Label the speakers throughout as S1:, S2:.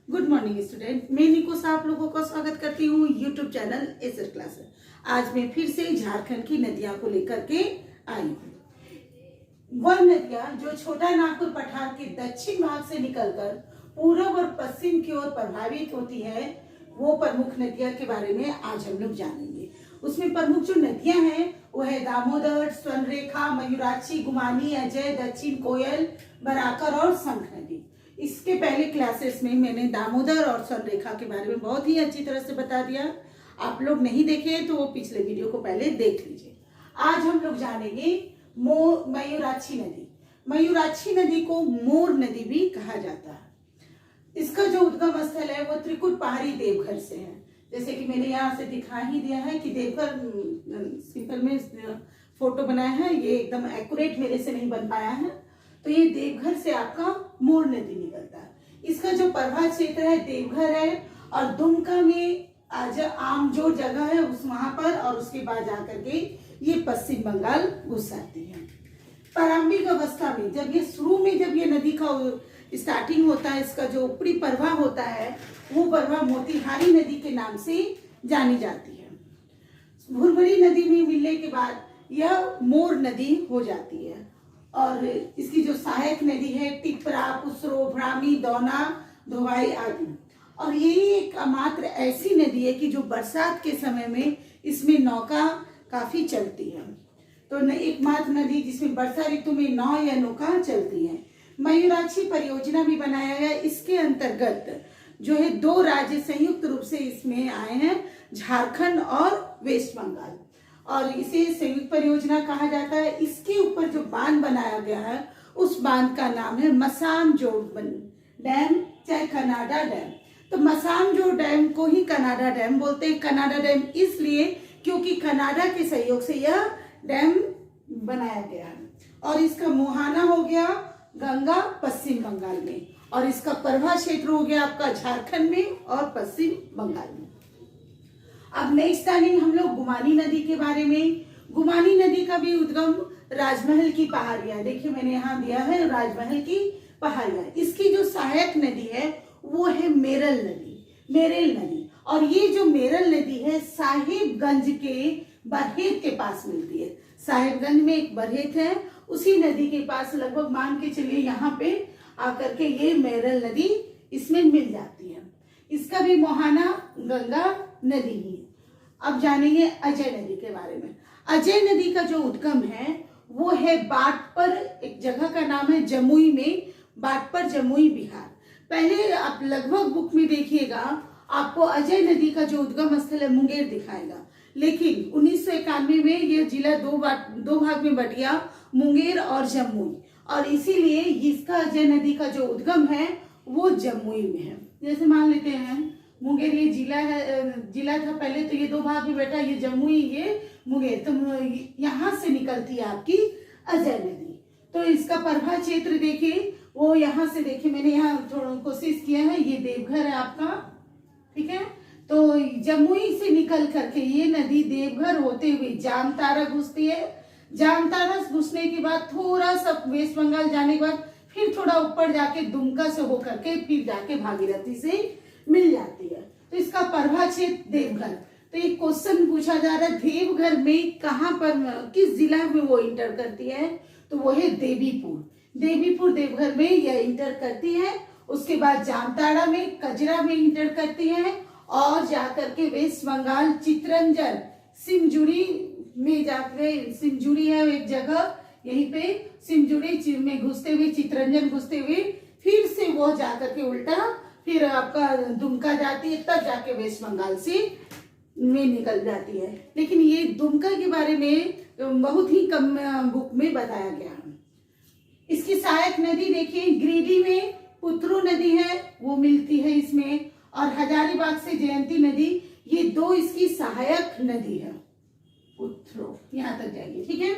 S1: Good morning student, मैं निकोस आप लोगों का स्वागत करती हूँ यूट्यूब चैनल एसर क्लास। आज मैं फिर से झारखंड की नदियां को लेकर के आई हूँ। वह नदियां जो छोटा नागपुर पठार के दक्षिण भाग से निकलकर पूर्व और पश्चिम की ओर प्रभावित होती है, वो प्रमुख नदियां के बारे में आज हम लोग जानेंगे। उसमें प्रमुख जो नदियां हैं वो है दामोदर, स्वर्णरेखा, मयूराक्षी, गुमानी, अजय, दक्षिण कोयल, बराकर और शंख नदी। इसके पहले क्लासेस में मैंने दामोदर और स्वर्णरेखा के बारे में बहुत ही अच्छी तरह से बता दिया। आप लोग नहीं देखे तो वो पिछले वीडियो को पहले देख लीजिए। आज हम लोग जानेंगे मयूराक्षी नदी। मयूराक्षी नदी को मोर नदी भी कहा जाता है। इसका जो उद्गम स्थल है वो त्रिकुट पहाड़ी देवघर से है। जैसे कि मैंने यहाँ से दिखा ही दिया है कि देवघर सिंपल में फोटो बनाया है, ये एकदम एक्यूरेट मेरे से नहीं बन पाया है। तो ये देवघर से आपका मोर नदी निकलता है। इसका जो प्रभाव क्षेत्र है देवघर है और दुमका में आज आमजोर जगह है उस वहां पर, और उसके बाद जाकर के ये पश्चिम बंगाल घुस जाती है। प्रारंभिक अवस्था में जब ये शुरू में जब ये नदी का स्टार्टिंग होता है, इसका जो ऊपरी प्रवाह होता है वो प्रवाह मोतीहारी नदी के नाम से जानी जाती है। भुरभरी नदी में मिलने के बाद यह मोर नदी हो जाती है। और इसकी जो सहायक नदी है टिपरा, पुसरो, भ्रामी, दौना, धोवाई आदि। और ये एक मात्र ऐसी नदी है कि जो बरसात के समय में इसमें नौका काफी चलती है। तो एकमात्र नदी जिसमें वर्षा ऋतु में नाव या नौका चलती है। मयूराक्षी परियोजना भी बनाया गया। इसके अंतर्गत जो है दो राज्य संयुक्त रूप से इसमें आए हैं, झारखंड और वेस्ट बंगाल, और इसे संयुक्त परियोजना कहा जाता है। इसके ऊपर जो बांध बनाया गया है उस बांध का नाम है मसामजोड़ डैम, चाहे कनाडा डैम। तो मसामजोड़ डैम को ही कनाडा डैम बोलते हैं। कनाडा डैम इसलिए क्योंकि कनाडा के सहयोग से यह डैम बनाया गया है। और इसका मुहाना हो गया गंगा पश्चिम बंगाल में, और इसका प्रवाह क्षेत्र हो गया आपका झारखंड में और पश्चिम बंगाल में। अब नेक्स्ट जानेंगे हम लोग गुमानी नदी के बारे में। गुमानी नदी का भी उद्गम राजमहल की पहाड़ियां, देखिए मैंने यहाँ दिया है राजमहल की पहाड़ियां। इसकी जो सहायक नदी है वो है मेरल नदी। और ये जो मेरल नदी है साहिबगंज के बरहेत के पास मिलती है। साहिबगंज में एक बरहेत है, उसी नदी के पास लगभग मान के चलिए यहाँ पे आकर के ये मेरल नदी इसमें मिल जाती है। इसका भी मुहाना गंगा नदी ही है। अब जानेंगे अजय नदी के बारे में। अजय नदी का जो उद्गम है वो है बाटपर, एक जगह का नाम है जमुई में, बाटपर जमुई बिहार। पहले आप लगभग बुक में देखिएगा आपको अजय नदी का जो उद्गम स्थल है मुंगेर दिखाएगा, लेकिन 1991 में यह जिला दो भाग में बट गया, मुंगेर और जमुई, और इसीलिए इसका अजय नदी का जो उद्गम है वो जमुई में है। जैसे मान लेते हैं मुंगेर ये जिला था पहले, तो ये दो भाग में बैठा, ये जमुई ये मुंगेर, तो यहाँ से निकलती है आपकी अजय नदी। तो इसका प्रवाह क्षेत्र देखिए, वो यहाँ से देखिए मैंने यहाँ थोड़ा कोशिश किया है, ये देवघर है आपका, ठीक है। तो जमुई से निकल करके ये नदी देवघर होते हुए जामताड़ा घुसती है। जामताड़ा घुसने के बाद थोड़ा सा वेस्ट बंगाल जाने के बाद फिर थोड़ा ऊपर जाके दुमका से होकर के फिर जाके भागीरथी से मिल जाती है। तो इसका प्रवाह क्षेत्र देवघर। तो एक क्वेश्चन पूछा जा रहा है देवघर में कहाँ पर, किस जिला में वो इंटर करती है, तो वो है देवीपुर देवघर में यह इंटर करती है। उसके बाद जामताड़ा में, कजरा में इंटर करती है, और जाकर के वेस्ट बंगाल चितरंजन सिमजुड़ी में जाकर, सिमजुड़ी है एक जगह, यहीं पे सिमजुड़ी में घुसते हुए, चितरंजन घुसते हुए फिर से वो जाकर के उल्टा फिर आपका दुमका जाती है, तब जाके वेस्ट बंगाल से में निकल जाती है। लेकिन ये दुमका के बारे में बहुत ही कम बुक में बताया गया है। इसकी सहायक नदी देखिए गिरिडीह में पुत्रू नदी है, वो मिलती है इसमें, और हजारीबाग से जयंती नदी, ये दो इसकी सहायक नदी है। पुत्रो यहाँ तक जाएगी, ठीक है।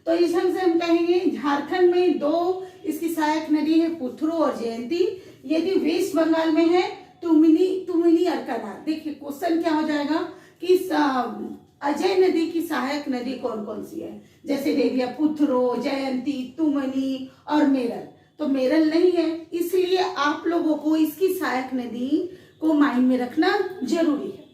S1: तो इस ढंग से हम कहेंगे झारखंड में दो इसकी सहायक नदी है, पुत्रो और जयंती। यदि वेस्ट बंगाल में है तुमिनी और कनार। देखिए क्वेश्चन क्या हो जाएगा कि अजय नदी की सहायक नदी कौन कौन सी है, जैसे दे दिया पुत्रो, जयंती, तुमनी और मेरल। तो मेरल नहीं है, इसलिए आप लोगों को इसकी सहायक नदी को माइंड में रखना जरूरी है।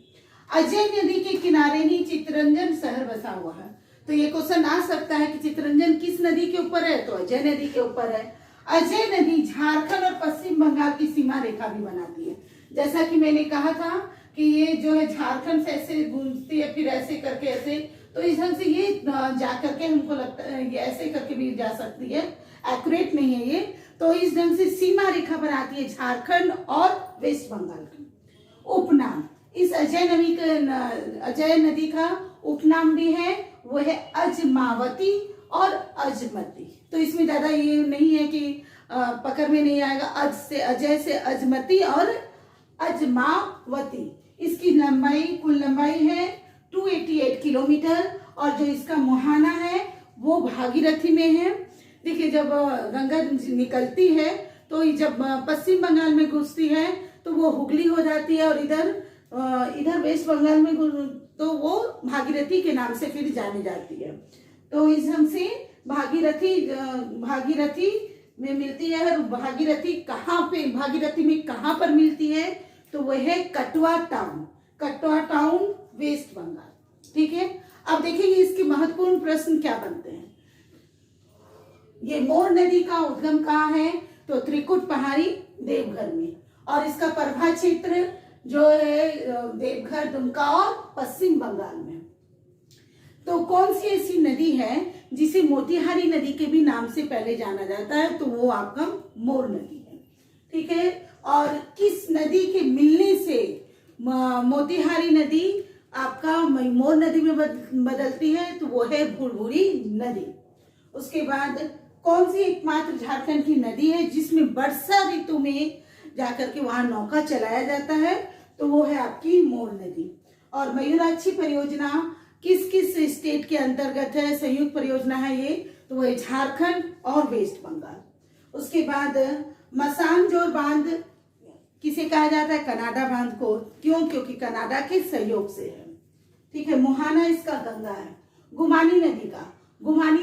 S1: अजय नदी के किनारे ही चितरंजन शहर बसा हुआ है। तो ये क्वेश्चन आ सकता है कि चितरंजन किस नदी के ऊपर है, तो अजय नदी के ऊपर है। अजय नदी झारखंड और पश्चिम बंगाल की सीमा रेखा भी बनाती है। जैसा कि मैंने कहा था कि ये जो है झारखंड से ऐसे गूंजती है, फिर ऐसे करके ऐसे, तो इस ढंग से ये जा करके हमको लगता है ये ऐसे करके भी जा सकती है, एक्यूरेट नहीं है ये। तो इस ढंग से सीमा रेखा बनाती है झारखंड और वेस्ट बंगाल की। उपनाम, इस अजय नदी का उपनाम भी है, वो है अजमावती और अजमती। तो इसमें ज्यादा ये नहीं है कि पकड़ में नहीं आएगा, अजय से अजमती और अजमावती। इसकी लंबाई, कुल लंबाई है 288 किलोमीटर, और जो इसका मुहाना है वो भागीरथी में है। देखिए, जब गंगा निकलती है तो जब पश्चिम बंगाल में घुसती है तो वो हुगली हो जाती है, और इधर वेस्ट बंगाल में तो वो भागीरथी के नाम से फिर जानी जाती है। तो इस ढंग से भागीरथी में मिलती है। और भागीरथी में कहाँ पर मिलती है, तो वह है कटवा टाउन वेस्ट बंगाल। ठीक है, अब देखेंगे इसके महत्वपूर्ण प्रश्न क्या बनते हैं। ये मोर नदी का उद्गम कहाँ है, तो त्रिकुट पहाड़ी देवघर में, और इसका प्रभा क्षेत्र जो है देवघर, दुमका और पश्चिम बंगाल में। तो कौन सी ऐसी नदी है जिसे मोतिहारी नदी के भी नाम से पहले जाना जाता है, तो वो आपका मोर नदी है। ठीक है, और किस नदी के मिलने से मोतिहारी नदी आपका मोर नदी में बदलती है, तो वो है भुरभुरी नदी। उसके बाद कौन सी एकमात्र झारखंड की नदी है जिसमें वर्षा ऋतु में जाकर के वहां नौका चलाया जाता है, तो वो है आपकी मोर नदी। और मयूराक्षी परियोजना किस किस स्टेट के अंतर्गत है, संयुक्त परियोजना है ये, तो वो है झारखंड और वेस्ट बंगाल। उसके बाद मसानजोर बांध किसे कहा जाता है, कनाडा बांध को। क्यों, क्योंकि कनाडा के सहयोग से है। ठीक है, मुहाना इसका गंगा है। गुमानी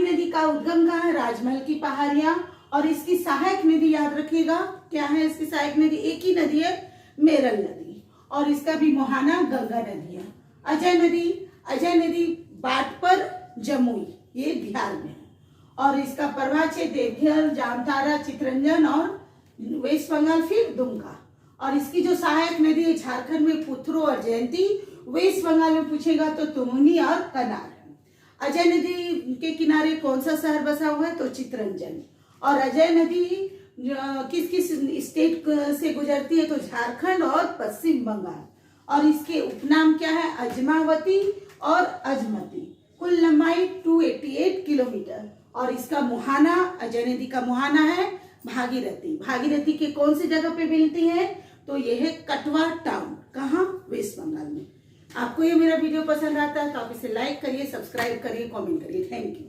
S1: नदी का उद्गम कहाँ है, राजमहल की पहाड़ियां, और इसकी सहायक नदी याद रखिएगा, क्या है इसकी सहायक नदी, एक ही नदी है, मेरल नदी, और इसका भी मुहाना गंगा नदी है। अजय नदी बाट पर जमुई, ये बिहार में है, और इसका प्रभा क्षेत्र देवघर, जामताड़ा, चितरंजन और वेस्ट बंगाल फिर दुमका। और इसकी जो सहायक नदी है झारखंड में पुथरो और जयंती, वेस्ट बंगाल में पूछेगा तो तुमुनी और कनार है। अजय नदी के किनारे कौन सा शहर बसा हुआ है, तो चितरंजन। और अजय नदी किस किस स्टेट से गुजरती है, तो झारखंड और पश्चिम बंगाल। और इसके उपनाम क्या है, अजमावती और अजमती। कुल लंबाई 288 किलोमीटर, और इसका मुहाना, अजय नदी का मुहाना है भागीरथी के कौन सी जगह पे मिलती है, तो ये है कटवा टाउन, कहाँ, वेस्ट बंगाल में। आपको ये मेरा वीडियो पसंद आता है तो आप इसे लाइक करिए, सब्सक्राइब करिए, कमेंट करिए। Thank you.